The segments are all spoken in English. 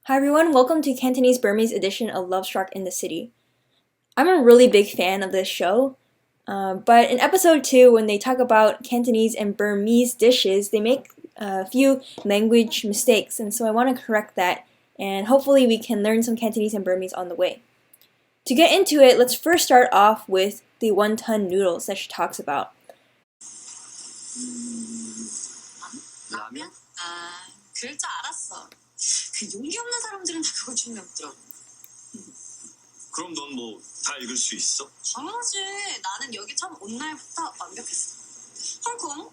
Hi everyone, welcome to Cantonese Burmese edition of Lovestruck in the City. I'm a really big fan of this show, but in episode 2 when they talk about Cantonese and Burmese dishes, they make a few language mistakes, and so I want to correct that, and hopefully we can learn some Cantonese and Burmese on the way. To get into it, let's first start off with the wonton noodles that she talks about. 라면? 그럴 줄 알았어. 그 용기 없는 사람들은 다 그걸 준비하더라고. 그럼 넌 뭐 다 읽을 수 있어? 당연하지. 나는 여기 처음 온 날부터 완벽했어. 홍콩,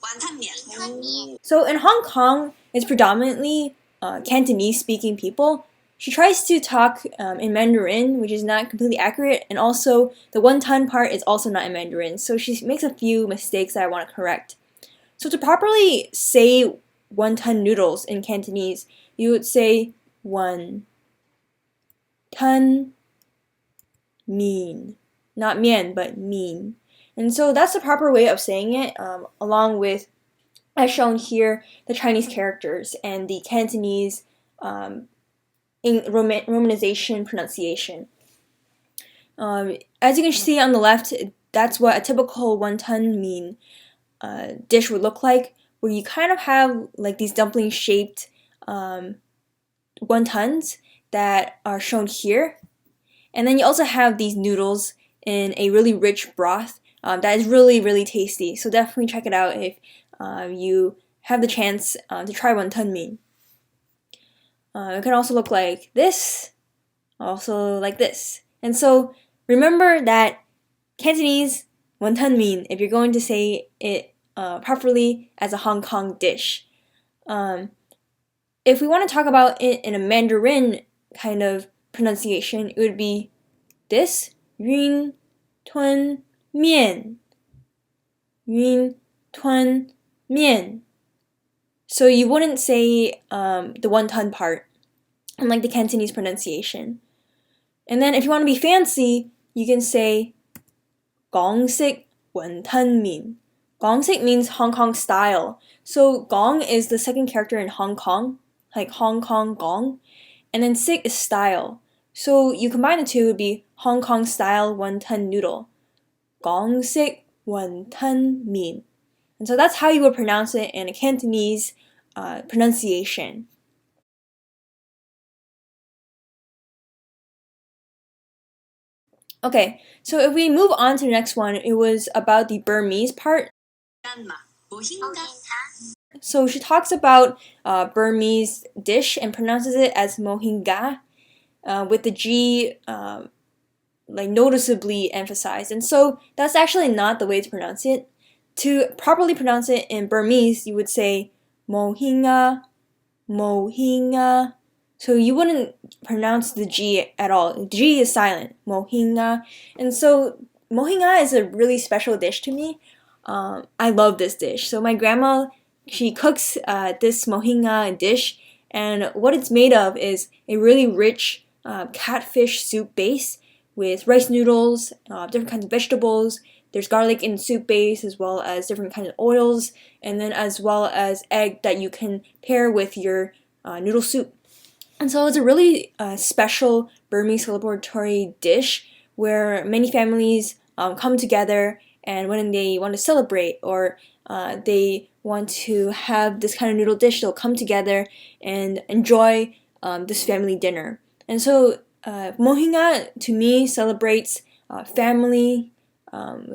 완탄면. So in Hong Kong, it's predominantly Cantonese-speaking people. She tries to talk in Mandarin, which is not completely accurate, and also the wonton part is also not in Mandarin, so she makes a few mistakes that I want to correct. So to properly say wonton noodles in Cantonese, you would say won ton mean, not mian but mean, and so that's the proper way of saying it, along with, as shown here, the Chinese characters and the Cantonese in romanization pronunciation. As you can see on the left, that's what a typical wonton mean dish would look like, where you kind of have like these dumpling-shaped wontons that are shown here. And then you also have these noodles in a really rich broth that is really, really tasty. So definitely check it out if you have the chance to try wonton min. It can also look like this, also like this. And so remember that Cantonese wonton min, if you're going to say it properly as a Hong Kong dish. If we want to talk about it in a Mandarin kind of pronunciation, it would be this, yun tun mian. Yun tun mian. So you wouldn't say the wonton part, unlike the Cantonese pronunciation. And then if you want to be fancy, you can say gong-sik wonton min. Gong-sik means Hong Kong style. So gong is the second character in Hong Kong, like Hong Kong gong, and then sik is style. So you combine the two, it would be Hong Kong style wonton noodle. Gong-sik wonton min. And so that's how you would pronounce it in a Cantonese pronunciation. Okay, so if we move on to the next one, it was about the Burmese part. So she talks about Burmese dish and pronounces it as mohinga, with the G like noticeably emphasized. And so that's actually not the way to pronounce it. To properly pronounce it in Burmese, you would say mohinga, mohinga. So you wouldn't pronounce the G at all. The G is silent, mohinga. And so mohinga is a really special dish to me. I love this dish. So my grandma, she cooks this mohinga dish, and what it's made of is a really rich catfish soup base with rice noodles, different kinds of vegetables. There's garlic in the soup base, as well as different kinds of oils, and then as well as egg that you can pair with your noodle soup. And so it's a really special Burmese celebratory dish where many families come together, and when they want to celebrate or they want to have this kind of noodle dish, they'll come together and enjoy this family dinner. And so mohinga to me celebrates family,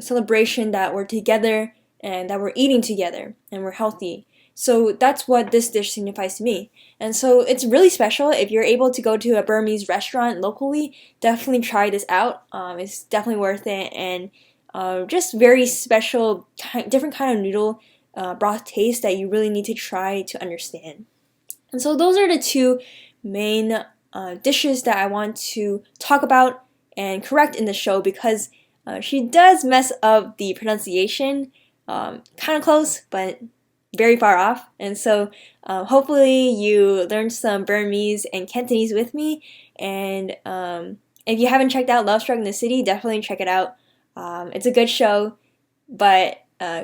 celebration that we're together and that we're eating together and we're healthy. So that's what this dish signifies to me. And so it's really special. If you're able to go to a Burmese restaurant locally, definitely try this out. It's definitely worth it, and just very special, different kind of noodle broth taste that you really need to try to understand. And so those are the two main dishes that I want to talk about and correct in the show, because she does mess up the pronunciation, kind of close, but very far off. And so hopefully you learned some Burmese and Cantonese with me, and if you haven't checked out Lovestruck in the City, definitely check it out. It's a good show, but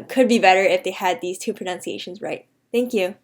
could be better if they had these two pronunciations right. Thank you.